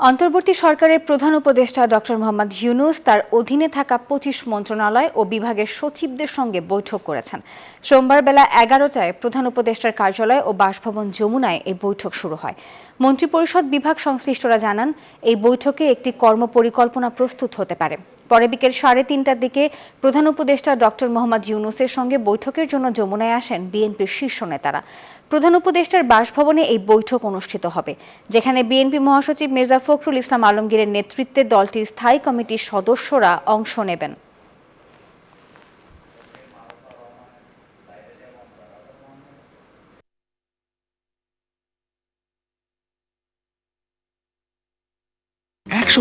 অন্তর্বর্তী সরকারের প্রধান উপদেষ্টা ডক্টর মোহাম্মদ ইউনূস তার অধীনে থাকা ২৫ মন্ত্রণালয় ও বিভাগের সচিবদের সঙ্গে বৈঠক করেছেন। সোমবার বেলা ১১টায় প্রধান উপদেষ্টার কার্যালয় ও বাসভবন যমুনায় এই বৈঠক শুরু হয়। মন্ত্রিপরিষদ বিভাগ সংশ্লিষ্টরা জানান, এই বৈঠকে একটি কর্মপরিকল্পনা প্রস্তুত হতে পারে। পরে বিকেল ৩:৩০টার দিকে প্রধান উপদেষ্টা ডক্টর মোহাম্মদ ইউনূসের সঙ্গে বৈঠকের জন্য যমুনায় আসেন বিএনপির শীর্ষ নেতারা। প্রধান উপদেষ্টার বাসভবনে এই বৈঠক অনুষ্ঠিত হবে, যেখানে বিএনপি মহাসচিব মির্জা ফখরুল ইসলাম আলমগীরের নেতৃত্বে দলটির স্থায়ী কমিটির সদস্যরা অংশ নেবেন।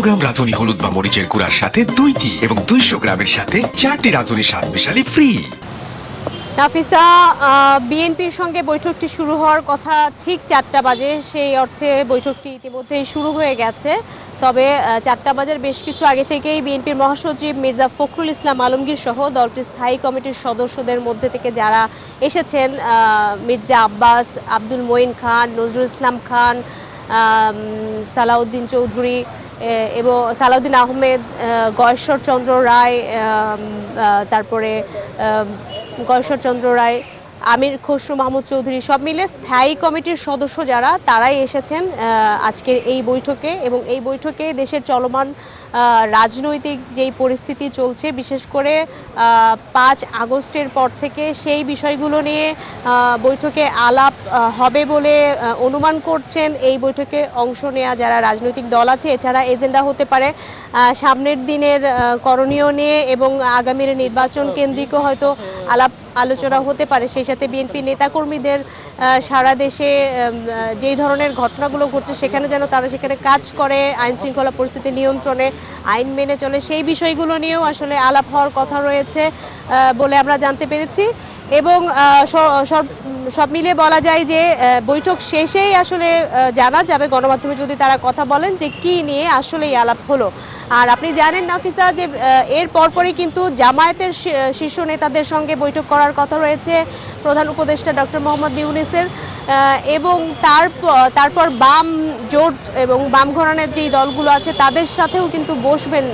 গ্রাম রাঁধুনি হলুদ বা মরিচের গুঁড়ার সাথে 2টি এবং 200 গ্রামের সাথে 4টি রাঁধুনি স্বাদ মিশালি ফ্রি। নাফিসা, বিএনপির সঙ্গে বৈঠকটি শুরু হওয়ার কথা ঠিক 4টা বাজে, সেই অর্থে বৈঠকটি ইতিমধ্যেই শুরু হয়ে গেছে। তবে 4টা বাজার বেশ কিছু আগে থেকেই বিএনপির মহাসচিব মির্জা ফখরুল ইসলাম আলমগীর সহ দলটির স্থায়ী কমিটির সদস্যদের মধ্যে থেকে যারা এসেছেন, মির্জা আব্বাস, আব্দুল মঈন খান, নজরুল ইসলাম খান, সালাউদ্দিন চৌধুরী এবং সালাউদ্দিন আহমেদ, গয়েশ্বর চন্দ্র রায়, তারপরে গয়েশ্বর চন্দ্র রায়, আমির খসরু মাহমুদ চৌধুরী, সব মিলে স্থায়ী কমিটির সদস্য যারা, তারাই এসেছেন আজকের এই বৈঠকে। এবং এই বৈঠকে দেশের চলমান রাজনৈতিক যেই পরিস্থিতি চলছে, বিশেষ করে 5 আগস্টের পর থেকে সেই বিষয়গুলো নিয়ে বৈঠকে আলাপ হবে বলে অনুমান করছেন এই বৈঠকে অংশ নেওয়া যারা রাজনৈতিক দল আছে। এছাড়া এজেন্ডা হতে পারে সামনের দিনের করণীয় নিয়ে এবং আগামীর নির্বাচন কেন্দ্রিক হয়তো আলাপ আলোচনা হতে পারে। সেই সাথে বিএনপি নেতাকর্মীদের সারা দেশে যেই ধরনের ঘটনাগুলো ঘটছে সেখানে যেন তারা সেখানে কাজ করে, আইন শৃঙ্খলা পরিস্থিতি নিয়ন্ত্রণে, আইন মেনে চলে, সেই বিষয়গুলো নিয়েও আসলে আলাপ হওয়ার কথা রয়েছে বলে আমরা জানতে পেরেছি। এবং সব মিলিয়ে বলা যায় যে বৈঠক শেষেই আসলে জানা যাবে, গণমাধ্যমে যদি তারা কথা বলেন, যে কি নিয়ে আসলে এই আলাপ হলো। আর আপনি জানেন নাফিসা যে এর পরপরই কিন্তু জামায়াতের শীর্ষ নেতাদের সঙ্গে বৈঠক করার কথা রয়েছে প্রধান উপদেষ্টা ডক্টর মোহাম্মদ ইউনূসের। এবং তারপর বাম জোট এবং বাম ঘরানার যেই দলগুলো আছে তাদের সাথেও কিন্তু বসবেন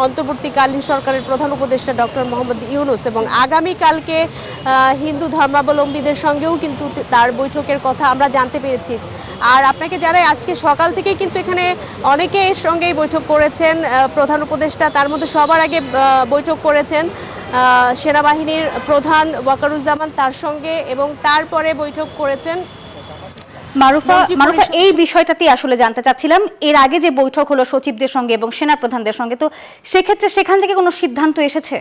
অন্তর্বর্তীকালীন সরকারের প্রধান উপদেষ্টা ডক্টর মোহাম্মদ ইউনূস। এবং আগামীকালকে হিন্দু ধর্মাবলম্বীদের সঙ্গেও কিন্তু তার বৈঠকের কথা আমরা জানতে পেরেছি। আর আপনাকে জানাই, আজকে সকাল থেকে কিন্তু এখানে অনেকে এর সঙ্গেই বৈঠক করেছেন প্রধান উপদেষ্টা। তার মধ্যে সবার আগে বৈঠক করেছেন সেনাবাহিনীর প্রধান ওয়াকারুজ্জামান, তার সঙ্গে, এবং তারপরে বৈঠক করেছেন মারুফা, এই বিষয়টাতে আসলে জানতে চাচ্ছিলাম, এর আগে যে বৈঠক হলো সচিবদের সঙ্গে এবং সেনা প্রধানদের সঙ্গে, তো সেক্ষেত্রে সেখান থেকে কোনো সিদ্ধান্ত এসেছে?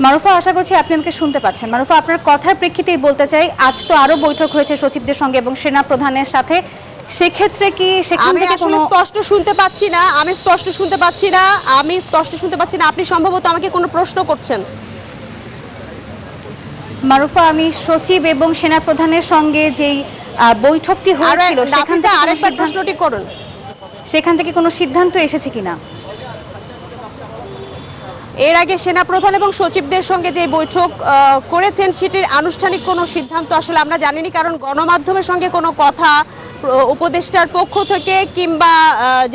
মারুফা, আশা করছি আপনি আমাকে শুনতে পাচ্ছেন। মারুফা, আপনার কথার প্রেক্ষিতেই বলতে চাই, আজ তো আরো বৈঠক হয়েছে সচিবদের সঙ্গে এবং সেনা প্রধানের সাথে, সেক্ষেত্রে কি সেখান থেকে কোনো স্পষ্ট শুনতে পাচ্ছি না? আমি স্পষ্ট শুনতে পাচ্ছি না। আপনি সম্ভবত আমাকে কোনো প্রশ্ন করছেন। মারুফা, আমি সচিব এবং সেনা প্রধানের সঙ্গে যেই বৈঠকটি হয়েছিল সেখান থেকে কোনো সিদ্ধান্ত এসেছে কিনা? এর আগে সেনা প্রধান এবং সচিবদের সঙ্গে যে বৈঠক করেছেন সেটির আনুষ্ঠানিক কোনো সিদ্ধান্ত আসলে আমরা জানিনি, কারণ গণমাধ্যমের সঙ্গে কোনো কথা উপদেষ্টার পক্ষ থেকে কিংবা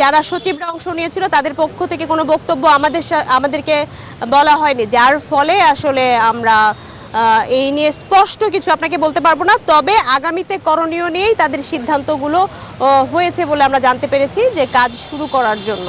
যারা সচিবরা অংশ নিয়েছিল তাদের পক্ষ থেকে কোনো বক্তব্য আমাদেরকে বলা হয়নি, যার ফলে আসলে আমরা এই নিয়ে স্পষ্ট কিছু আপনাকে বলতে পারবো না। তবে আগামীতে করণীয় নিয়েই তাদের সিদ্ধান্তগুলো হয়েছে বলে আমরা জানতে পেরেছি, যে কাজ শুরু করার জন্য।